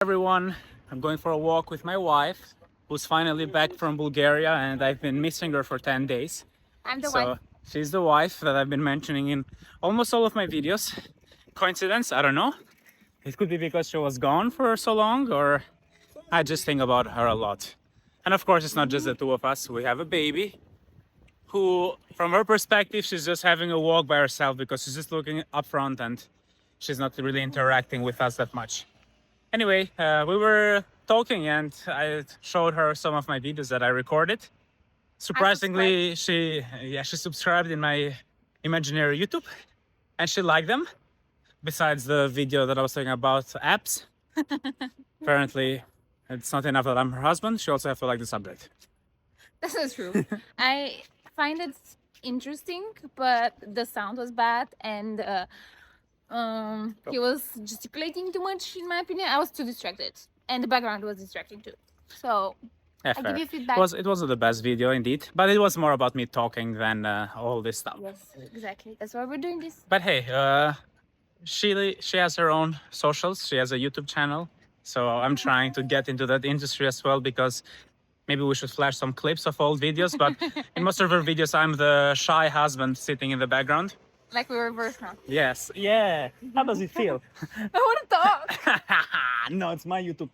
Everyone, I'm going for a walk with my wife, who's finally back from Bulgaria, and I've been missing her for 10 days. I'm the So wife. she's the wife that I've been mentioning in almost all of my videos. Coincidence? I don't know. It could be because she was gone for so long, or I just think about her a lot. And of course, it's not just the two of us. We have a baby who, from her perspective, she's just having a walk by herself because she's just looking up front and she's not really interacting with us that much. Anyway, we were talking and I showed her some of my videos that I recorded. Surprisingly, she subscribed in my imaginary YouTube and she liked them. Besides the video that I was talking about apps, apparently it's not enough that I'm her husband. She also has to like the subject. This is true. I find it interesting, but the sound was bad and he was gesticulating too much, in my opinion. I was too distracted, and the background was distracting too. So Yeah, I fair. give you feedback. It wasn't the best video indeed, but it was more about me talking than all this stuff. Yes, exactly. That's why we're doing this. But hey, she has her own socials. She has a YouTube channel, so I'm trying to get into that industry as well because maybe we should flash some clips of old videos. But in most of her videos, I'm the shy husband sitting in the background. Like we reverse now. Yes, yeah. How does it feel? I want to talk. No, it's my YouTube.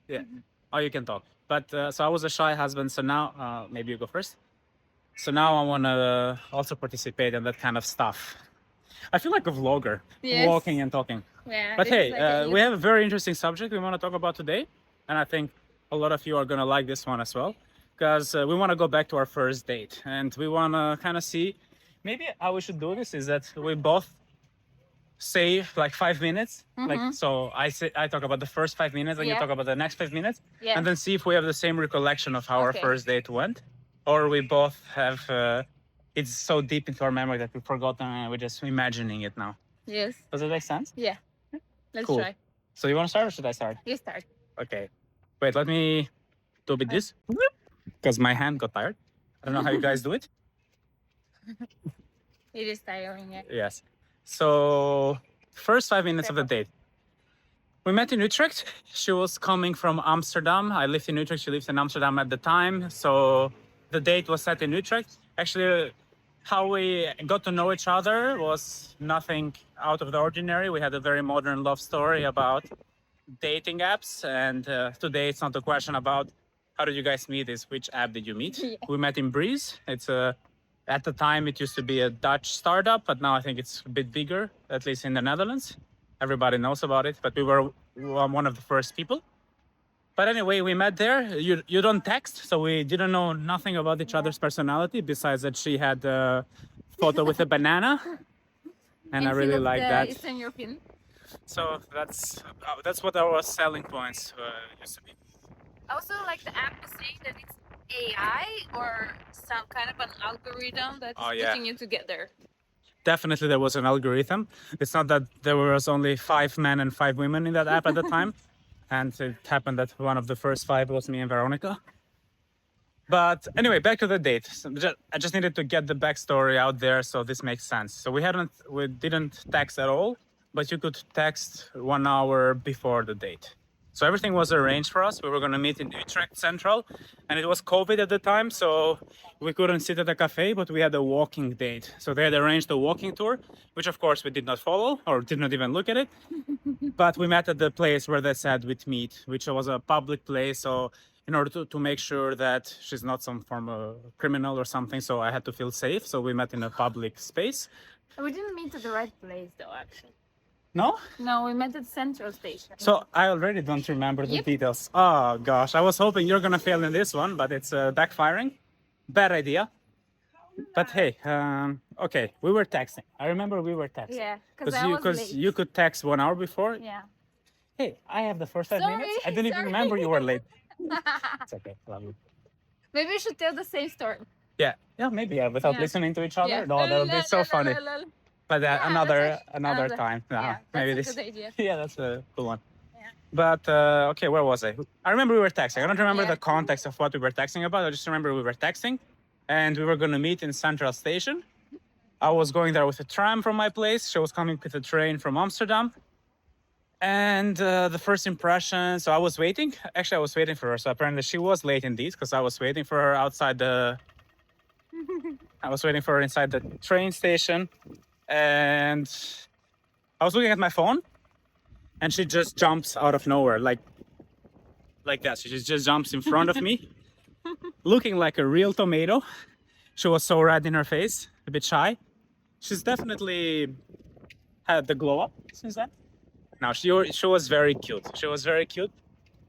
Yeah. Oh, you can talk. But so I was a shy husband. So now, maybe you go first. So now I want to also participate in that kind of stuff. I feel like a vlogger, Yes. walking and talking. Yeah. But this hey, is like we have a very interesting subject we want to talk about today. And I think a lot of you are going to like this one as well. Because we want to go back to our first date. And we want to kind of see, maybe how we should do this is that we both say like 5 minutes. Like, so I talk about the first 5 minutes and you Yeah. talk about the next 5 minutes. Yeah. And then see if we have the same recollection of how our Okay. first date went. Or we both have, it's so deep into our memory that we've forgotten and we're just imagining it now. Yes. Does it make sense? Yeah. Let's Cool. try. So you want to start or should I start? You start. Okay. Wait, let me do a bit this. Because my hand got tired. I don't know how you guys do it. It is tiring. Yeah. Yes. So, first 5 minutes of the date. We met in Utrecht. She was coming from Amsterdam. I lived in Utrecht. She lived in Amsterdam at the time. So, the date was set in Utrecht. Actually, how we got to know each other was nothing out of the ordinary. We had a very modern love story about dating apps. And today it's not a question about how did you guys meet, it's which app did you meet? Yeah. We met in Breeze. It's at the time it used to be a Dutch startup, but now I think it's a bit bigger, at least in the Netherlands. Everybody knows about it, but we were one of the first people. But anyway, we met there. You don't text, so we didn't know nothing about each other's personality besides that she had a photo with a banana, and I really like that. Eastern European. So that's what our selling points used to be. Also, like the app is saying that it's AI or some kind of an algorithm that's Oh, yeah. putting you together. Definitely there was an algorithm. It's not that there was only 5 men and 5 women in that app at the time. And it happened that one of the first 5 was me and Veronica. But anyway, back to the date. So I just needed to get the backstory out there so this makes sense. So we didn't text at all, but you could text 1 hour before the date. So everything was arranged for us. We were going to meet in Utrecht Central, and it was COVID at the time, so we couldn't sit at a cafe, but we had a walking date. So they had arranged a walking tour, which of course we did not follow or did not even look at it. But we met at the place where they said we'd meet, which was a public place. So in order to make sure that she's not some form of criminal or something, so I had to feel safe. So we met in a public space. We didn't meet at the right place though, actually. No? No, we met at Central Station. So I already don't remember the Yep. details. Oh gosh, I was hoping you're gonna fail in this one, but it's backfiring. Bad idea. But hey, okay, we were texting. I remember we were texting. Yeah, because I was late. you could text 1 hour before. Yeah. Hey, I have the first 5 Sorry, minutes. I didn't even sorry. remember you were late. It's okay, love you. Maybe we should tell the same story. Yeah, maybe without Yeah. listening to each other. Yeah. No, that would be so funny. But Yeah, another another- time. Yeah, Maybe that's this. a good idea. Yeah, that's a cool one. Yeah. But okay, where was I? I remember we were texting. I don't remember Yeah. the context of what we were texting about. I just remember we were texting, and we were going to meet in Central Station. I was going there with a tram from my place. She was coming with a train from Amsterdam. And the first impression, so I was waiting. Actually, I was waiting for her. So apparently she was late indeed because I was waiting for her outside the. I was waiting for her inside the train station, and I was looking at my phone, and she just jumps out of nowhere, like that. She just jumps in front of me, looking like a real tomato. She was so red in her face, a bit shy. She's definitely had the glow up since then. Now she was very cute. She was very cute,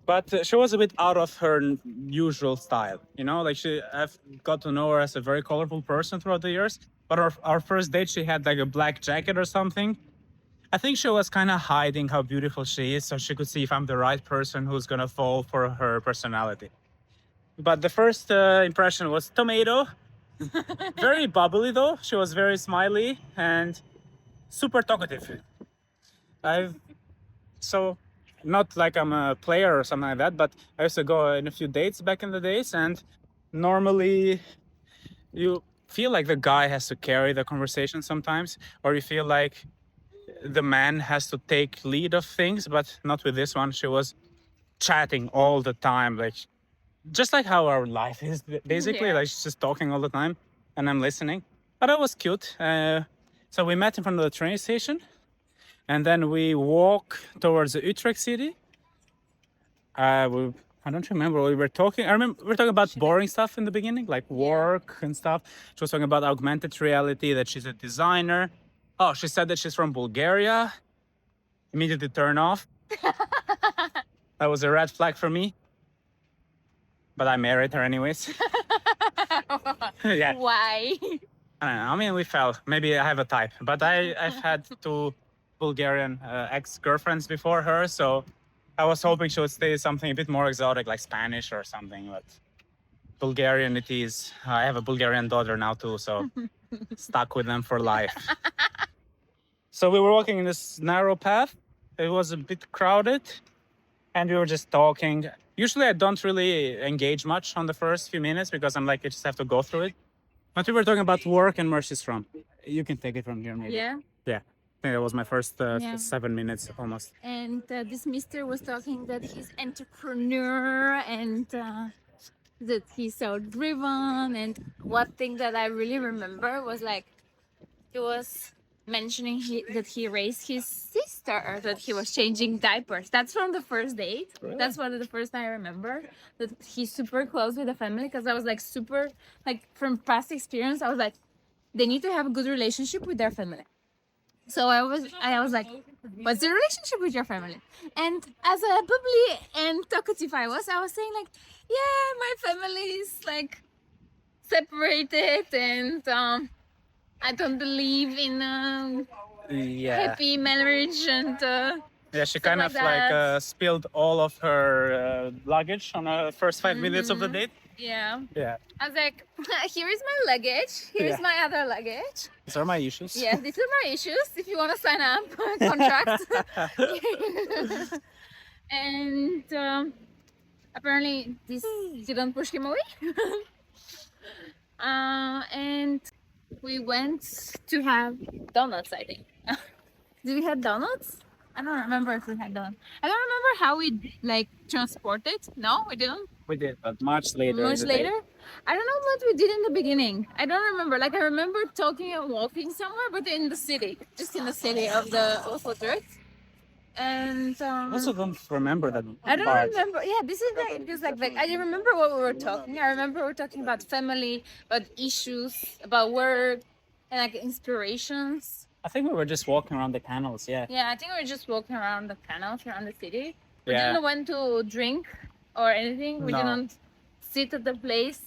but she was a bit out of her usual style. You know, like I've got to know her as a very colorful person throughout the years. But our first date, she had like a black jacket or something. I think she was kind of hiding how beautiful she is, so she could see if I'm the right person who's gonna fall for her personality. But the first impression was tomato. Very bubbly though. She was very smiley and super talkative. I've so not like I'm a player or something like that, but I used to go in a few dates back in the days, and normally you feel like the guy has to carry the conversation sometimes, or you feel like the man has to take lead of things, but not with this one. She was chatting all the time, like just like how our life is basically. Yeah. Like she's just talking all the time, and I'm listening. But it was cute. So we met in front of the train station, and then we walk towards the Utrecht city. I don't remember what we were talking. I remember we were talking about boring stuff in the beginning, like work and stuff. She was talking about augmented reality, that she's a designer. Oh, she said that she's from Bulgaria. Immediately turn off. That was a red flag for me. But I married her anyways. Yeah. Why? I don't know. I mean, we fell. Maybe I have a type. But I've had 2 Bulgarian ex-girlfriends before her, so I was hoping she would stay something a bit more exotic, like Spanish or something. But Bulgarian it is. I have a Bulgarian daughter now too, so stuck with them for life. So we were walking in this narrow path. It was a bit crowded, and we were just talking. Usually I don't really engage much on the first few minutes because I'm like, I just have to go through it. But we were talking about work and where she's from. You can take it from here, maybe. Yeah. Yeah. I think that was my first Yeah. 7 minutes almost. And this mister was talking that he's entrepreneur and that he's so driven. And one thing that I really remember was like he was mentioning that he raised his sister, that he was changing diapers. That's from the first date. Really? That's one of the first I remember, that he's super close with the family, because I was like super, like from past experience, I was like, they need to have a good relationship with their family. So I was like, what's the relationship with your family? And as a bubbly and talkative I was saying like, yeah, my family is like separated, and I don't believe in Yeah. happy marriage, and Yeah, she kind like of like that. spilled all of her luggage on the first 5 minutes of the date. yeah. Yeah. I was like, here is my luggage. Here's Yeah. my other luggage. These are my issues. Yes, these are my issues. If you want to sign up, contract. And apparently this didn't push him away. And we went to have donuts, I think. Did we have donuts? I don't remember if we had donuts. I don't remember how we like transported. No, we didn't. We did, but much later. in Much the day. later. I don't know what we did in the beginning. I don't remember. Like I remember talking and walking somewhere, but in the city, just in the city of Utrecht. And I also don't remember that I don't part. remember. Yeah, this is like I remember what we were talking. I remember we were talking about family, about issues, about work, and like inspirations. I think we were just walking around the canals. Yeah. Yeah, I think we were just walking around the canals around the city. We Yeah. didn't want to drink or anything. We No. didn't sit at the place.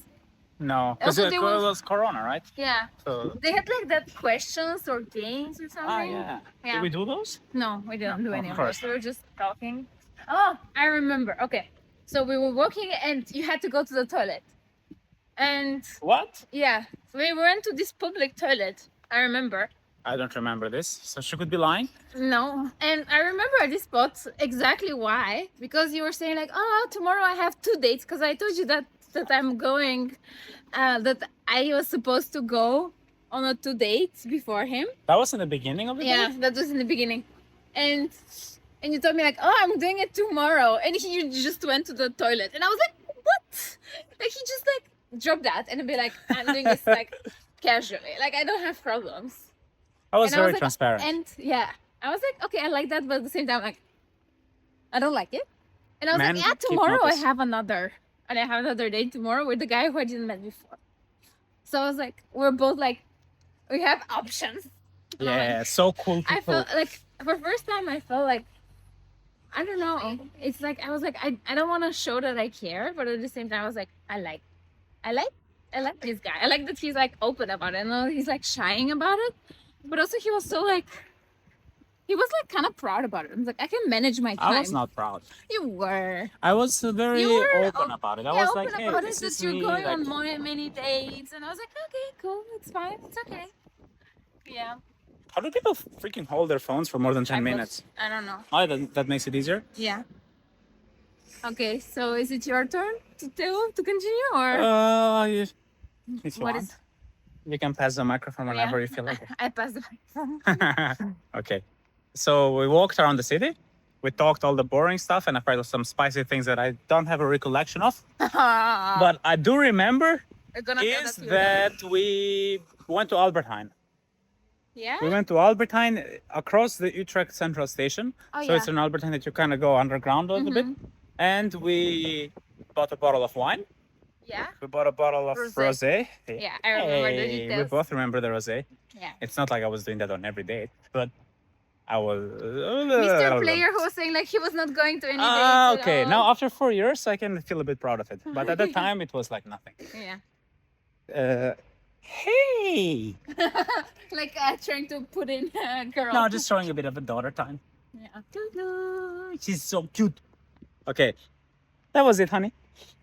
No, because Also, it there was- was Corona, right? Yeah. So. They had like that questions or games or Ah, something. yeah. Yeah. Did we do those? No, we didn't do Of any of course. those. We were just talking. Oh, I remember. Okay. So we were walking and you had to go to the toilet. And What? yeah, we went to this public toilet. I remember. I don't remember this. So she could be lying. No. And I remember this spot exactly why. Because you were saying like, oh, tomorrow I have 2 dates. Because I told you that I'm going, that I was supposed to go on a 2 dates before him. That was in the beginning of the Yeah, day. that was in the beginning. And And you told me like, oh, I'm doing it tomorrow. And you just went to the toilet. And I was like, what? Like he just like dropped that and be like, I'm doing this like casually. Like I don't have problems. I was And very like, transparent. And yeah, I was like, okay, I like that, but at the same time, like, I don't like it. And I was Men like, yeah, keep tomorrow I notice. have another date tomorrow with the guy who I didn't met before. So I was like, we're both like, we have options. And I'm like, Yeah, so cool people. I felt like for the first time I felt like I don't know. It's like I was like I don't want to show that I care, but at the same time I was like I like this guy. I like that he's like open about it. I know he's like shying about it, but also he was so like he was like kind of proud about it. I was like I can manage my time. I was not proud. You were. I was very You were open about it. I Yeah, was open like, hey, about it this that is you're me. going Like, on many dates, and I was like, okay, cool, it's fine, it's okay. Yeah. how do people freaking hold their phones for more than 10 I minutes? I don't know. Oh, that makes it easier? Yeah. Okay, so is it your turn to continue or If you what want. is? You can pass the microphone whenever Yeah. you feel like I passed the microphone. it. Okay. So we walked around the city. We talked all the boring stuff, and I tried some spicy things that I don't have a recollection of. But I do remember We're gonna tell is that to that we went to Albertine. Yeah. We went to Albertine across the Utrecht Central Station. Oh, So it's yeah. an Albertine that you kind of go underground a little bit. And we bought a bottle of wine. Yeah. We bought a bottle of Rosé. rosé. Yeah, I remember the Hey, we details. both remember the rosé. Yeah. It's not like I was doing that on every date, but I was. Mr. Player who was saying like he was not going to any dates. Ah, at okay. all. Now after 4 years, I can feel a bit proud of it. But at the time, it was like nothing. Yeah. Hey. Like trying to put in a girl. No, just showing a bit of a daughter time. Yeah. She's so cute. Okay, that was it, honey.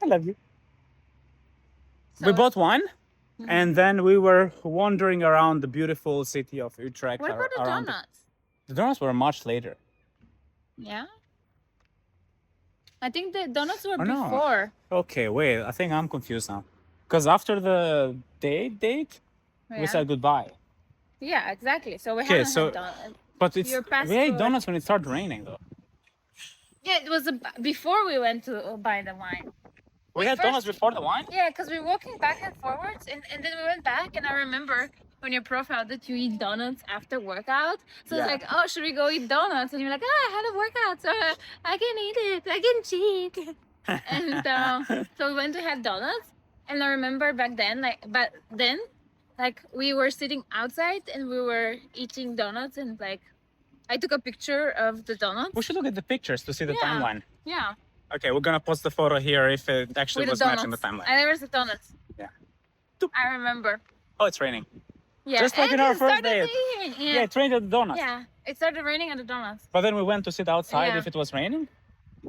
I love you. We So- bought wine, and then we were wandering around the beautiful city of Utrecht. What about the around donuts? The donuts were much later. Yeah. I think the donuts were Oh, no. before. Okay, wait. I think I'm confused now. Because after the date, Yeah. we said goodbye. Yeah, exactly. So we Okay, haven't so- had donuts. But it's You're past we ate the- donuts when it started raining, though. Yeah, it was before we went to buy the wine. We had first- donuts before the wine. Yeah, because we were walking back and forwards, and then we went back, and I remember on your profile that you eat donuts after workout. So Yeah. it's like, oh, should we go eat donuts? And you're like, oh, I had a workout, so I can eat it. I can cheat. And so we went to have donuts, and I remember back then, like we were sitting outside and we were eating donuts, and like I took a picture of the donuts. We should look at the pictures to see the Yeah. timeline. Yeah, Okay, we're gonna post the photo here if it actually with was the matching donuts. the timeline. And there was the donuts. Yeah. I remember. Oh, it's raining. Yeah, Just like and in our it first started date. raining. Yeah, it rained at the donuts. Yeah, it started raining at the donuts. But then we went to sit outside Yeah. if it was raining.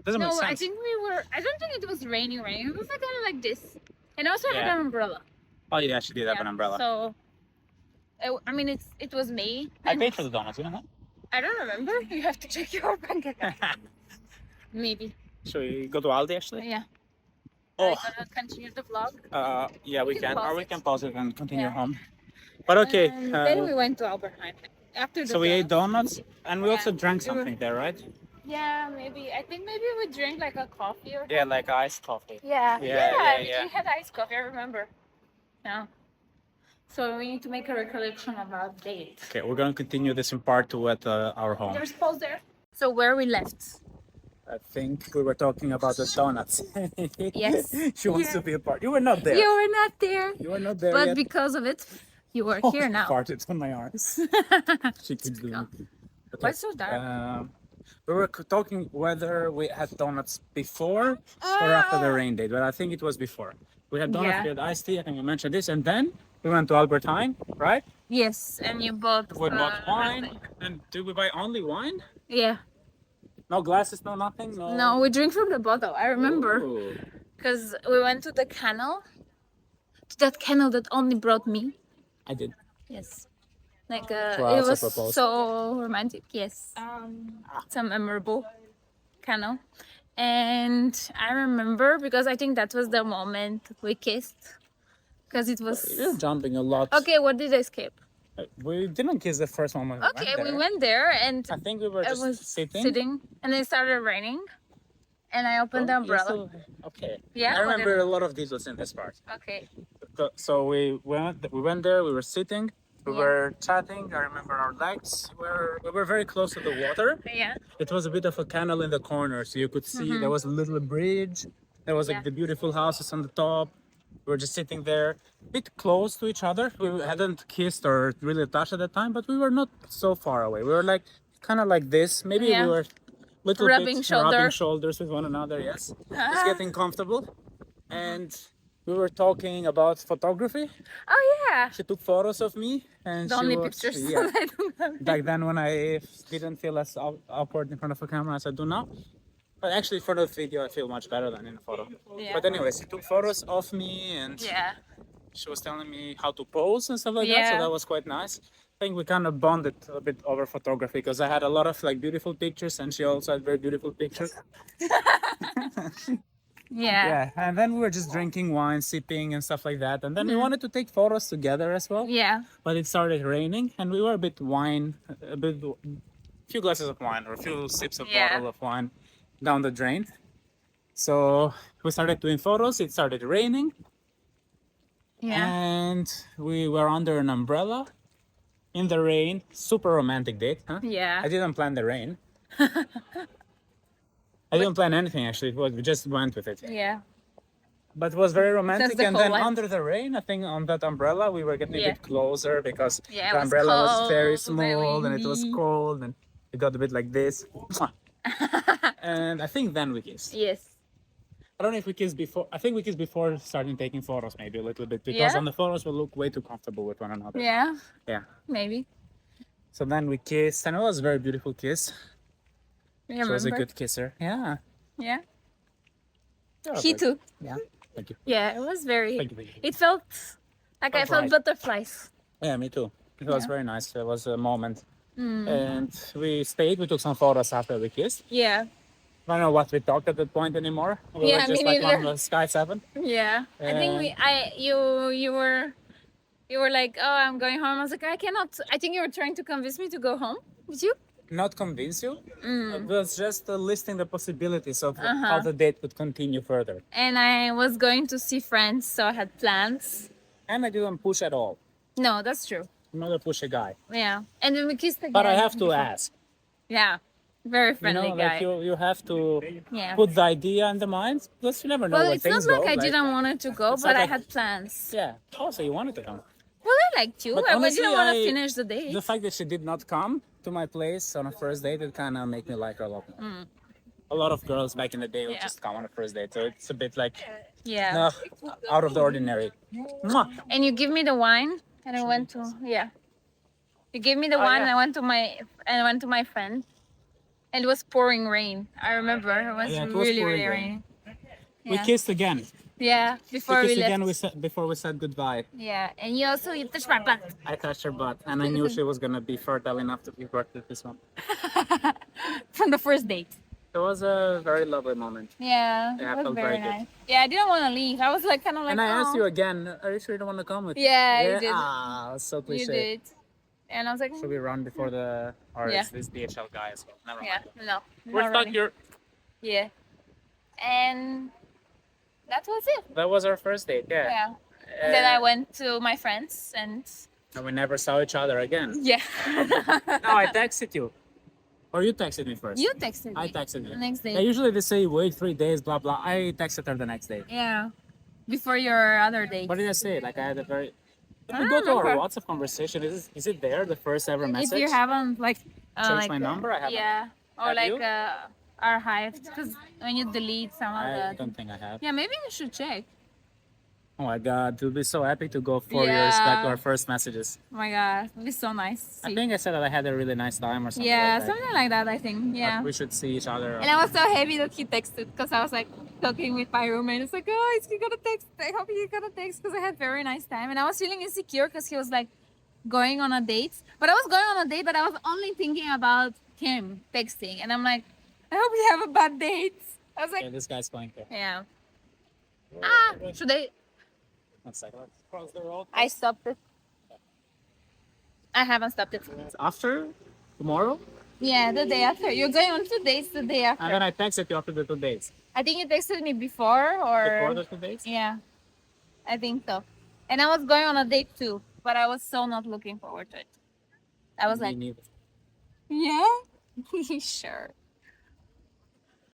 Doesn't make No, sense. I think we were. I don't think it was raining. It was like kind of like this, and I also had Yeah. an umbrella. Oh, yeah, she did have an umbrella. So, I mean, it was May. I and paid for the donuts, you know I don't remember. You have to check your bank account. that? Maybe. Should we go to Aldi actually? Yeah. Oh, Are you gonna continue the vlog? yeah, we can can. pause Or we it. can pause it and continue Yeah. home. But okay. And then we went to Albertheim after the. So we ate donuts and we Yeah. also drank We were- something there, right? Yeah, maybe. I think maybe we drank like a coffee or. Yeah, like iced coffee. Yeah, Yeah. we had iced coffee, I remember. Yeah. So we need to make a recollection of our date. Okay, we're gonna continue this in part 2 at our home. There's pause there. So where we left. I think we were talking about the donuts. Yes. She wants to be a part. You were not there. You were not there. You were not there But yet. because of it, you are Oh, here now. farted on my arms. She keeps doing it. Okay. Why so dark? We were talking whether we had donuts before or after the rain date, but I think it was before. We had donuts, Yeah. we had iced tea, I think we mentioned this, and then we went to Albertine, right? Yes, and you bought. We bought wine, and did we buy only wine? Yeah. No glasses, no nothing? No, we drink from the bottle. I remember Ooh. because we went to the canal. To that canal that only brought me. I did. Yes. Like So I it also was proposed. so romantic. Yes. It's a memorable canal. And I remember because I think that was the moment we kissed. Because it was You're jumping a lot. okay. What did I skip? We didn't kiss the first moment. Okay, we went there and I think we were I just was sitting. and then it started raining, and I opened the You umbrella. still- okay. Yeah, I what remember did- a lot of details in this part. Okay. So we went there. We were sitting. We Yeah. were chatting. I remember our legs. We were very close to the water. Yeah. It was a bit of a canal in the corner, so you could see there was a little bridge. There was like Yeah. the beautiful houses on the top. We were just sitting there, a bit close to each other. We hadn't kissed or really touched at the time, but we were not so far away. We were like kind of like this. Maybe Yeah. we were little Rubbing bit rubbing shoulders. shoulders with one another. Yes, Ah. just getting comfortable. And we were talking about photography. Oh yeah. She took photos of me, and The she only was pictures yeah. I don't have. Back then, when I didn't feel as awkward in front of a camera as I do now. But actually, in front of the video, I feel much better than in a photo. Yeah. But anyways, she took photos of me, and Yeah. she was telling me how to pose and stuff like that. Yeah. So that was quite nice. I think we kind of bonded a bit over photography because I had a lot of like beautiful pictures, and she also had very beautiful pictures. Yeah. Yeah, and then we were just drinking wine, sipping, and stuff like that. And then we wanted to take photos together as well. Yeah. But it started raining, and we were a few glasses of wine or a few sips of Yeah. bottle of wine down the drain. So we started doing photos. It started raining, Yeah. and we were under an umbrella in the rain. Super romantic date, huh? Yeah. I didn't plan the rain. I didn't plan anything actually. We just went with it. Yeah. But it was very romantic. the And whole then life. under the rain, I think on that umbrella, we were getting a Yeah. bit closer because Yeah, it the was umbrella was cold, very very small and it was windy. cold and it got a bit like this. And I think then we kissed. Yes. I don't know if we kissed before. I think we kissed before starting taking photos, maybe a little bit, because Yeah? on the photos we look way too comfortable with one another. Yeah. Yeah. Maybe. So then we kissed, and it was a very beautiful kiss. Yeah. She was a Remember? good kisser. Yeah. Yeah. That was He like- too. Yeah. Thank you. Yeah. It was very. Thank you. Thank you. It felt like I Felt felt right. butterflies. Yeah, me too. It was Yeah. very nice. It was a moment. Mm. And we stayed. We took some photos after we kissed. Yeah. I don't know what we talked at that point anymore. We Yeah, were just me like on neither. the Sky 7. Yeah. I think you were like, oh, I'm going home. I was like, I cannot. I think you were trying to convince me to go home with you. Not convince you. Mm. It was just listing the possibilities of Uh-huh. how the date could continue further. And I was going to see friends, so I had plans. And I didn't push at all. No, that's true. I'm not a pushy guy. Yeah. And then we kissed again. But I have to before. ask. Yeah. Very You friendly know, guy. like you have to Yeah. put the idea in the mind. Because you never know Well, where it's not things like go. I didn't want it to go, it's but not I like- had plans. Yeah. Also, you wanted to come. Well, I liked you. But I honestly, didn't want to I- finish the date. The fact that she did not come to my place on a first date, it kind of made me like her a lot more. A lot of girls back in the day would Mm. Yeah. just come on a first date, so it's a bit like Yeah. out of the ordinary. Mwah. And you give me the wine, and I went to You gave me the wine, yeah. and I went to my friend, and it was pouring rain. I remember it was, Yeah, it was really pouring really rain. rainy. We Yeah. kissed again. Yeah. Before we kissed left. again before we said goodbye. Yeah. And you touched my butt. I touched her butt, and I knew she was gonna be fertile enough to give birth to this one. From the first date. It was a very lovely moment. Yeah. Yeah, I It was felt very very good. nice. Yeah, I didn't want to leave. I was like kind of like. And I asked "Oh." you again, are you sure you don't want to come with me? Yeah, you did. Ah, so cliche. You did. And I was like, Should we run before the... Or Yeah. is this DHL guy as well? Never yeah, mind. no. We're not stuck really. here. Yeah. And that was it. That was our first date, yeah. Yeah. And then I went to my friends and And we never saw each other again. yeah. No, I texted you. Or you texted me first. You texted me. I texted you. the next day. Yeah, usually they say wait 3 days, blah blah. I texted her the next day. Yeah. Before your other date. What did I say? Like I had a very. If I we don't go to our remember. WhatsApp conversation, is it there? The first ever message. If you haven't like Change like, my number? I haven't. Yeah. Or Have like you? archived, because when you delete some of I the don't think I have. yeah, maybe you should check. Oh my god, it would be so epic to go 4 years back to Yeah. our first messages. Oh my god, it'd be so nice. to I see. think I said that I had a really nice time or something. Yeah, like that. something like that. I think. But Yeah. we should see each other. And I was so happy that he texted because I was like talking with my roommate. It's like, oh, is he gonna text? I hope he's gonna text because I had very nice time. And I was feeling insecure because he was like going on a date. But I was going on a date, but I was only thinking about him texting. And I'm like, I hope we have a bad date. I was like, Okay, this guy's going there. yeah. Ah, should I? 1 second. Let's cross the road. I stopped it. I haven't stopped it. After tomorrow, Yeah, the day after. You're going on 2 days the day after. and then I texted you after the 2 days. I think you texted me before or Before the 2 days. yeah, I think so. And I was going on a date too, but I was so not looking forward to it. I was Me like, neither. yeah, sure.